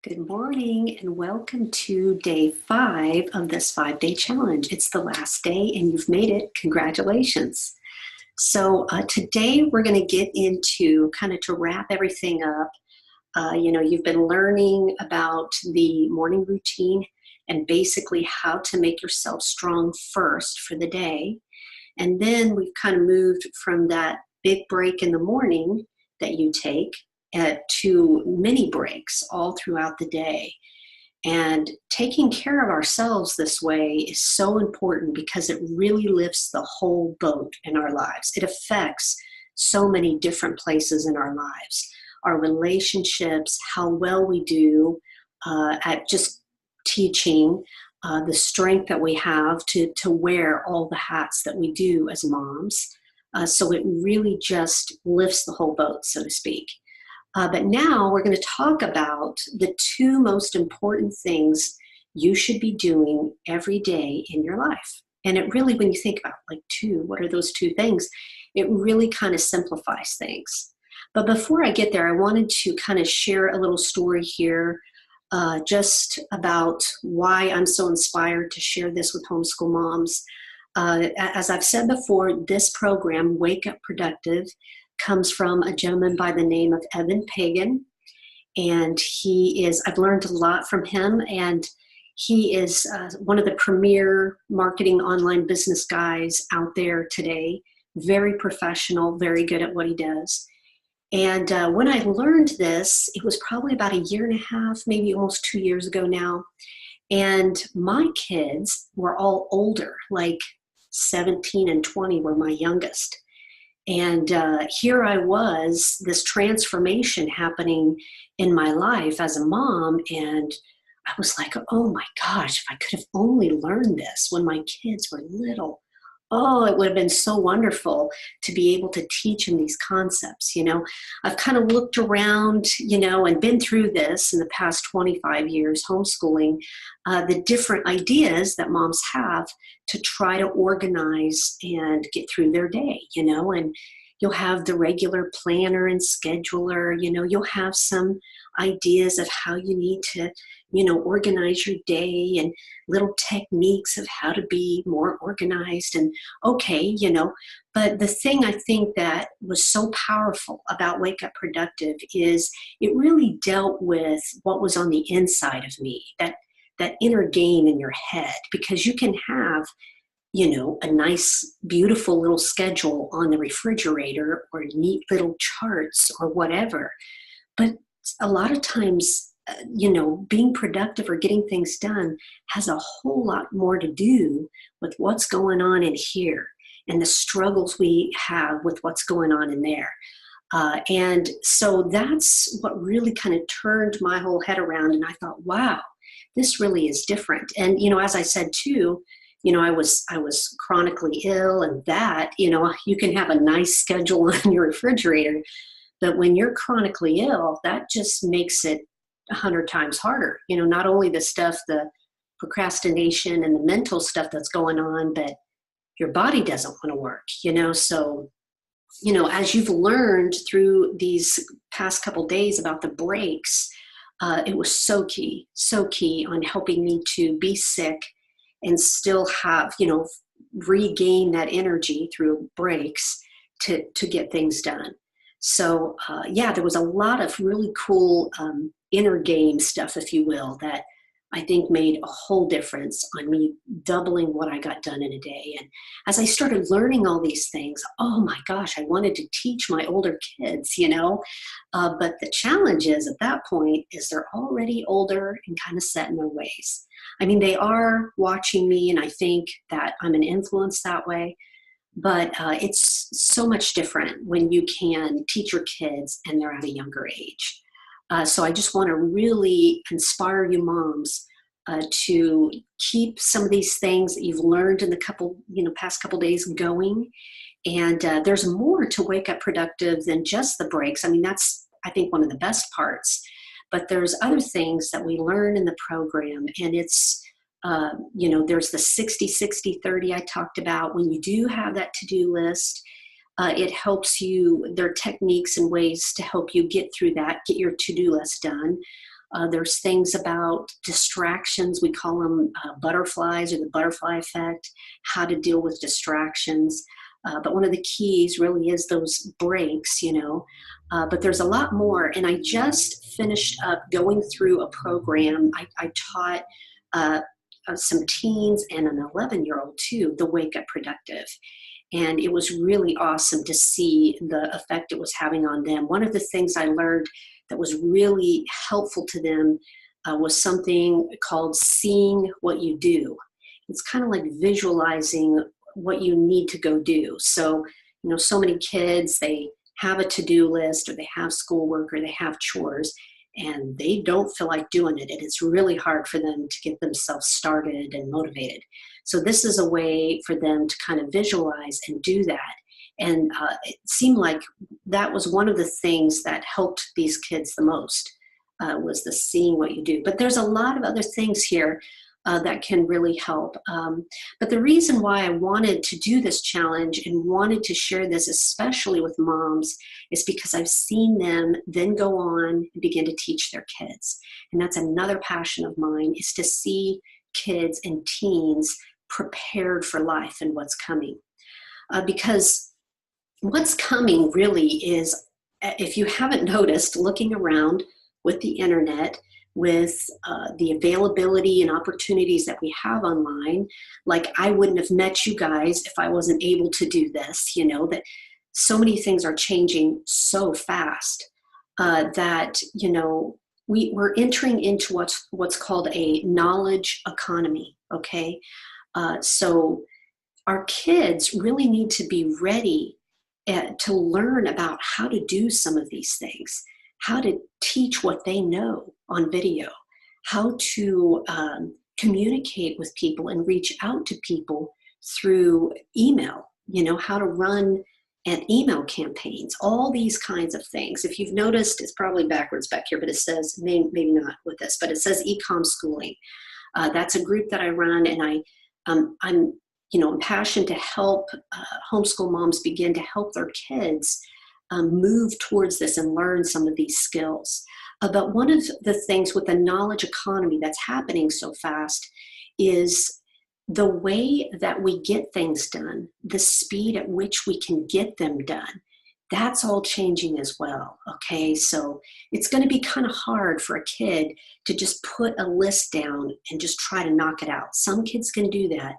Good morning and welcome to day 5 of this 5-day challenge. It's the last day and you've made it. Congratulations. So today we're going to get into kind of to wrap everything up. You've been learning about the morning routine and basically how to make yourself strong first for the day. And then we've kind of moved from that big break in the morning that you take to mini breaks all throughout the day. And taking care of ourselves this way is so important because it really lifts the whole boat in our lives. It affects so many different places in our lives, our relationships, how well we do at just teaching, the strength that we have to wear all the hats that we do as moms. So it really just lifts the whole boat, so to speak. But now we're going to talk about the two most important things you should be doing every day in your life. And it really, when you think about what are those two things? It really kind of simplifies things. But before I get there, I wanted to kind of share a little story here just about why I'm so inspired to share this with homeschool moms. As I've said before, this program, Wake Up Productive, comes from a gentleman by the name of Eben Pagan. And I've learned a lot from him, and he is one of the premier marketing online business guys out there today. Very professional, very good at what he does. And when I learned this, it was probably about a year and a half, maybe almost 2 years ago now. And my kids were all older, like 17 and 20 were my youngest. And here I was, this transformation happening in my life as a mom. And I was like, oh my gosh, if I could have only learned this when my kids were little. Oh, it would have been so wonderful to be able to teach them these concepts. I've kind of looked around, and been through this in the past 25 years homeschooling, the different ideas that moms have to try to organize and get through their day, and you'll have the regular planner and scheduler, you'll have some ideas of how you need to, organize your day and little techniques of how to be more organized and okay, but the thing I think that was so powerful about Wake Up Productive is it really dealt with what was on the inside of me, that inner game in your head, because you can have a nice, beautiful little schedule on the refrigerator or neat little charts or whatever. But a lot of times, being productive or getting things done has a whole lot more to do with what's going on in here and the struggles we have with what's going on in there. And so that's what really kind of turned my whole head around. And I thought, wow, this really is different. And, as I said, too, I was chronically ill, and that, you can have a nice schedule on your refrigerator, but when you're chronically ill, that just makes it 100 times harder. Not only the procrastination and the mental stuff that's going on, but your body doesn't want to work, so, as you've learned through these past couple days about the breaks, it was so key on helping me to be sick and still have, regain that energy through breaks to get things done. So, there was a lot of really cool inner game stuff, if you will, that I think made a whole difference on me doubling what I got done in a day. And as I started learning all these things, oh my gosh, I wanted to teach my older kids, but the challenge is at that point is they're already older and kind of set in their ways. I mean, they are watching me, and I think that I'm an influence that way. But it's so much different when you can teach your kids and they're at a younger age. So I just want to really inspire you moms to keep some of these things that you've learned in the past couple days going. And there's more to Wake Up Productive than just the breaks. I mean, that's, I think, one of the best parts. But there's other things that we learn in the program, and it's there's the 60-60-30 I talked about. When you do have that to-do list, it helps you. There are techniques and ways to help you get through that, get your to-do list done. There's things about distractions. We call them butterflies, or the butterfly effect, how to deal with distractions. But one of the keys really is those breaks, but there's a lot more. And I just finished up going through a program. I taught some teens and an 11-year-old too, the Wake Up Productive. And it was really awesome to see the effect it was having on them. One of the things I learned that was really helpful to them was something called seeing what you do. It's kind of like visualizing what you need to go do. So, so many kids, they have a to-do list, or they have schoolwork, or they have chores, and they don't feel like doing it. And it's really hard for them to get themselves started and motivated. So this is a way for them to kind of visualize and do that. And it seemed like that was one of the things that helped these kids the most, was the seeing what you do. But there's a lot of other things here that can really help. But the reason why I wanted to do this challenge and wanted to share this, especially with moms, is because I've seen them then go on and begin to teach their kids. And that's another passion of mine, is to see kids and teens prepared for life and what's coming. Because what's coming really is, if you haven't noticed, looking around with the internet, with the availability and opportunities that we have online, like I wouldn't have met you guys if I wasn't able to do this, that so many things are changing so fast that, we're entering into what's called a knowledge economy, okay? So our kids really need to be ready to learn about how to do some of these things, how to teach what they know on video, how to communicate with people and reach out to people through email, how to run an email campaigns, all these kinds of things. If you've noticed, it's probably backwards back here, but it says, maybe not with this, but it says Ecom Schooling. That's a group that I run, and I'm passionate to help homeschool moms begin to help their kids move towards this and learn some of these skills. But one of the things with the knowledge economy that's happening so fast is the way that we get things done, the speed at which we can get them done. That's all changing as well, okay? So it's going to be kind of hard for a kid to just put a list down and just try to knock it out. Some kids can do that,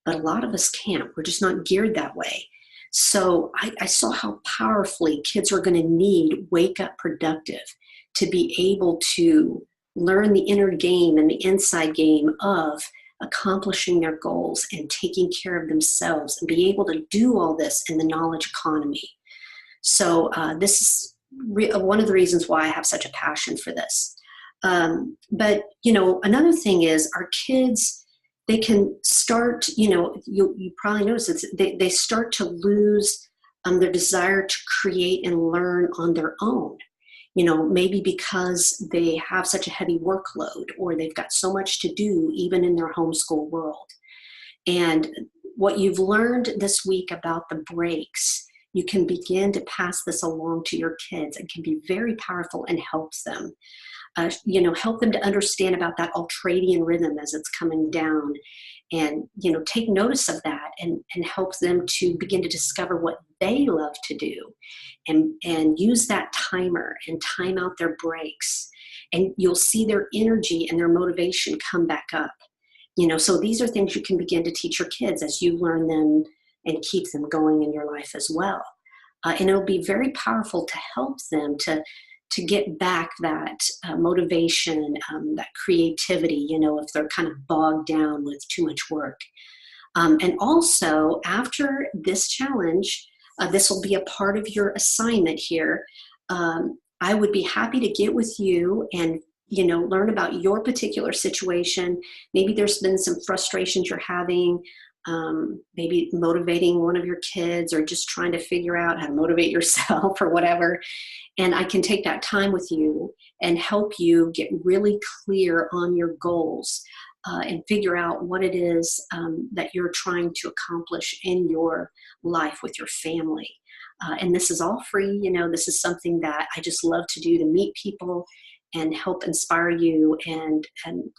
but a lot of us can't. We're just not geared that way. So I saw how powerfully kids are going to need Wake Up Productive to be able to learn the inner game and the inside game of accomplishing their goals and taking care of themselves, and be able to do all this in the knowledge economy. So this is one of the reasons why I have such a passion for this. But, another thing is our kids, they can start, you probably notice they start to lose their desire to create and learn on their own. Maybe because they have such a heavy workload, or they've got so much to do even in their homeschool world. And what you've learned this week about the breaks, you can begin to pass this along to your kids, and can be very powerful and helps them. Help them to understand about that ultradian rhythm as it's coming down, and, take notice of that, and help them to begin to discover what they love to do, and use that timer and time out their breaks. And you'll see their energy and their motivation come back up. So these are things you can begin to teach your kids as you learn them and keep them going in your life as well. And it'll be very powerful to help them to get back that motivation, that creativity, if they're kind of bogged down with too much work. And also, after this challenge, this will be a part of your assignment here. I would be happy to get with you and, learn about your particular situation. Maybe there's been some frustrations you're having, maybe motivating one of your kids, or just trying to figure out how to motivate yourself or whatever. And I can take that time with you and help you get really clear on your goals, and figure out what it is that you're trying to accomplish in your life with your family. And this is all free. This is something that I just love to do, to meet people and help inspire you and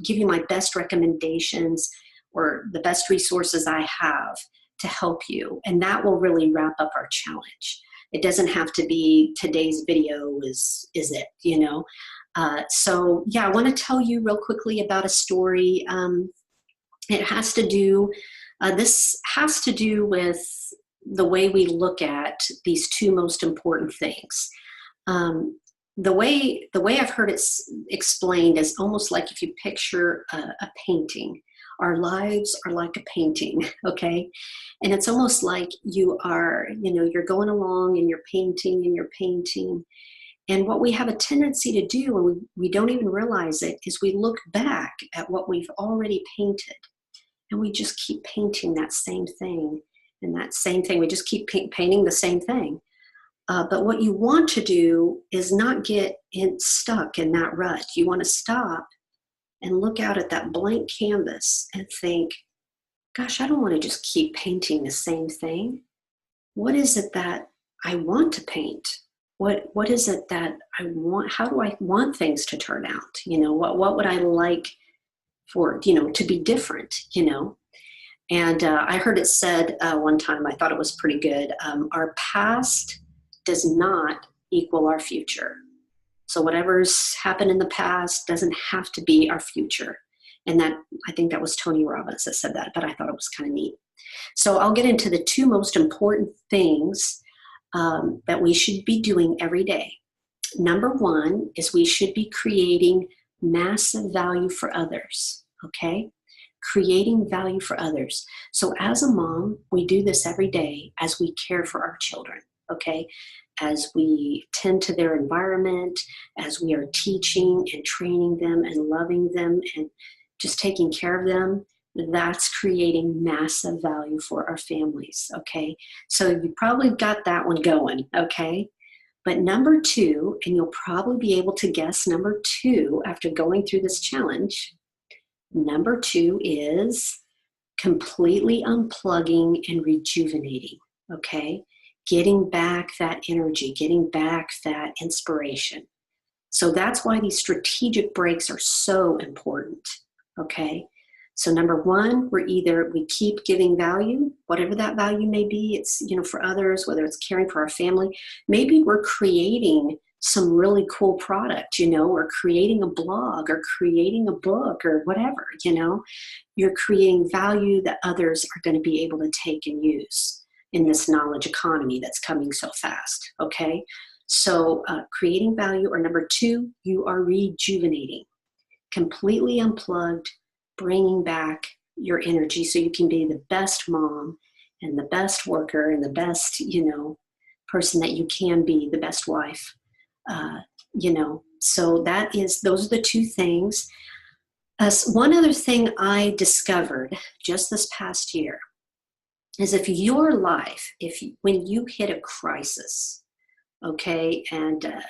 give you my best recommendations or the best resources I have to help you. And that will really wrap up our challenge. It doesn't have to be today's video is it, you know. So yeah, I want to tell you real quickly about a story. It has to do, this has to do with the way we look at these two most important things. The way I've heard it explained is almost like if you picture a painting. Our lives are like a painting, okay? And it's almost like you are, you know, you're going along and you're painting and you're painting. And what we have a tendency to do, and we don't even realize it, is we look back at what we've already painted. And we just keep painting that same thing and that same thing. We just keep painting the same thing. But what you want to do is not get stuck in that rut. You want to stop and look out at that blank canvas and think, gosh, I don't want to just keep painting the same thing. What is it that I want to paint? What is it that I want? How do I want things to turn out? You know, what would I like for, you know, to be different, you know? And I heard it said one time, I thought it was pretty good. Our past does not equal our future. So whatever's happened in the past doesn't have to be our future. And that, I think that was Tony Robbins that said that, but I thought it was kind of neat. So I'll get into the two most important things that we should be doing every day. Number one is we should be creating massive value for others, okay? Creating value for others. So as a mom, we do this every day as we care for our children, okay? As we tend to their environment, as we are teaching and training them and loving them and just taking care of them, that's creating massive value for our families, okay? So you probably got that one going, okay? But number two, and you'll probably be able to guess number two after going through this challenge, number two is completely unplugging and rejuvenating, okay? Getting back that energy, getting back that inspiration. So that's why these strategic breaks are so important, okay? So number one, we keep giving value, whatever that value may be. It's, you know, for others, whether it's caring for our family. Maybe we're creating some really cool product, you know, or creating a blog or creating a book or whatever, you know. You're creating value that others are going to be able to take and use in this knowledge economy that's coming so fast, okay? So creating value, or number two, you are rejuvenating, completely unplugged, bringing back your energy so you can be the best mom and the best worker and the best, you know, person that you can be, the best wife, you know. So those are the two things. One other thing I discovered just this past year is when you hit a crisis, okay, and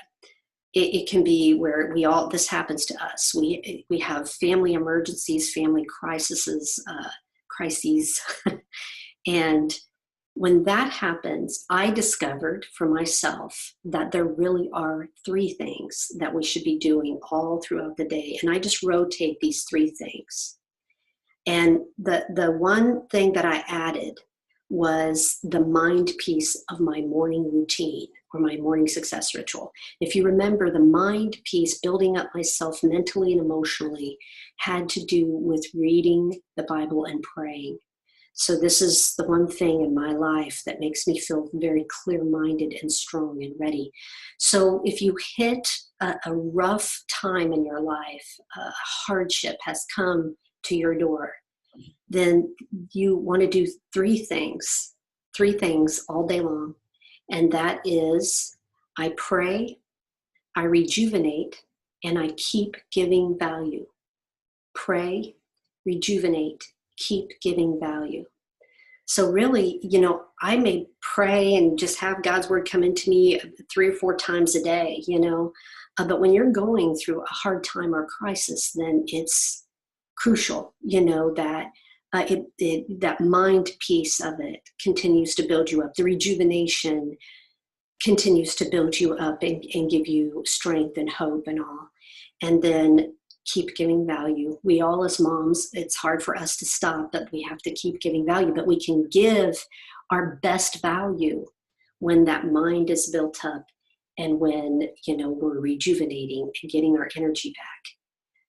it can be where this happens to us. We have family emergencies, family crises, and when that happens, I discovered for myself that there really are three things that we should be doing all throughout the day, and I just rotate these three things. And the one thing that I added was the mind piece of my morning routine or my morning success ritual. If you remember, the mind piece, building up myself mentally and emotionally, had to do with reading the Bible and praying. So this is the one thing in my life that makes me feel very clear-minded and strong and ready. So if you hit a rough time in your life, a hardship has come to your door, then you want to do three things all day long. And that is, I pray, I rejuvenate, and I keep giving value. Pray, rejuvenate, keep giving value. So really, you know, I may pray and just have God's word come into me 3 or 4 times a day, you know. But when you're going through a hard time or crisis, then it's crucial, you know, that that mind piece of it continues to build you up. The rejuvenation continues to build you up and give you strength and hope and all. and then keep giving value. We all as moms, it's hard for us to stop, but we have to keep giving value, but we can give our best value when that mind is built up and when, we're rejuvenating and getting our energy back.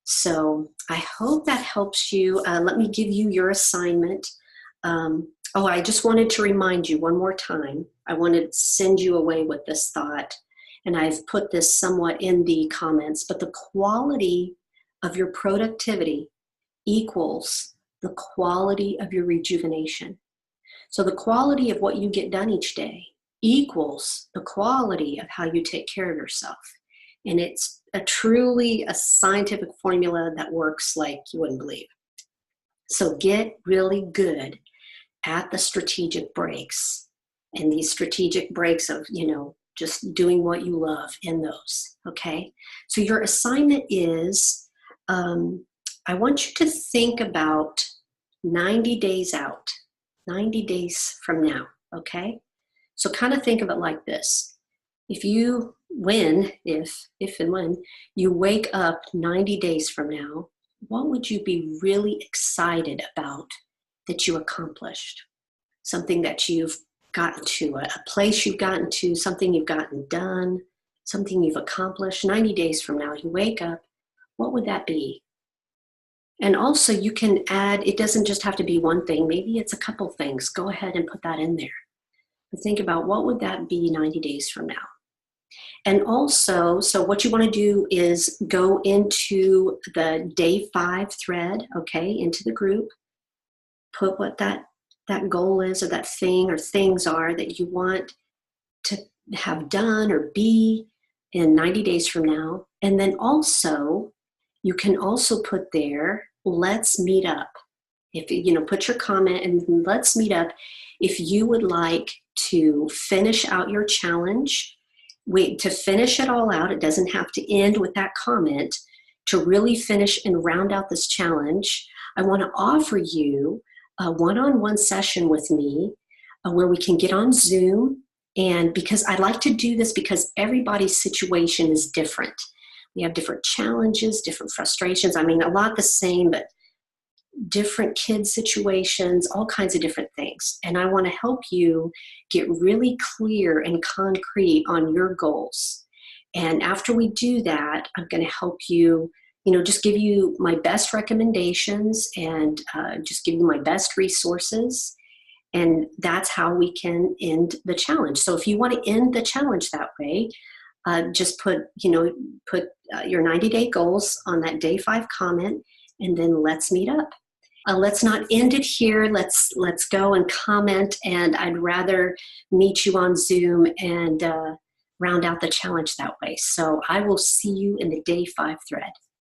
So I hope that helps you. Let me give you your assignment. I just wanted to remind you one more time. I wanted to send you away with this thought, and I've put this somewhat in the comments, but the quality of your productivity equals the quality of your rejuvenation. So the quality of what you get done each day equals the quality of how you take care of yourself. And it's truly a scientific formula that works like you wouldn't believe. So get really good at the strategic breaks, and these strategic breaks of, just doing what you love in those, okay? So your assignment is, I want you to think about 90 days out, 90 days from now, okay? So kind of think of it like this. If and when you wake up 90 days from now, what would you be really excited about that you accomplished? Something that you've gotten to, a place you've gotten to, something you've gotten done, something you've accomplished. 90 days from now, you wake up, what would that be? And also you can add, it doesn't just have to be one thing, maybe it's a couple things. Go ahead and put that in there. But think about what would that be 90 days from now? And also, so what you want to do is go into the day 5 thread, okay, into the group, put what that goal is, or that thing or things are that you want to have done or be in 90 days from now. And then also, you can also put there, let's meet up. If put your comment and let's meet up if you would like to finish out your challenge. To finish it all out, it doesn't have to end with that comment. To really finish and round out this challenge, I want to offer you a one-on-one session with me where we can get on Zoom. And because I like to do this because everybody's situation is different. We have different challenges, different frustrations. I mean, a lot the same, but different kid situations, all kinds of different things. And I want to help you get really clear and concrete on your goals. And after we do that, I'm going to help you, just give you my best recommendations and just give you my best resources. And that's how we can end the challenge. So if you want to end the challenge that way, just put your 90-day goals on that day 5 comment, and then let's meet up. Let's not end it here. Let's go and comment, and I'd rather meet you on Zoom and round out the challenge that way. So I will see you in the day 5 thread.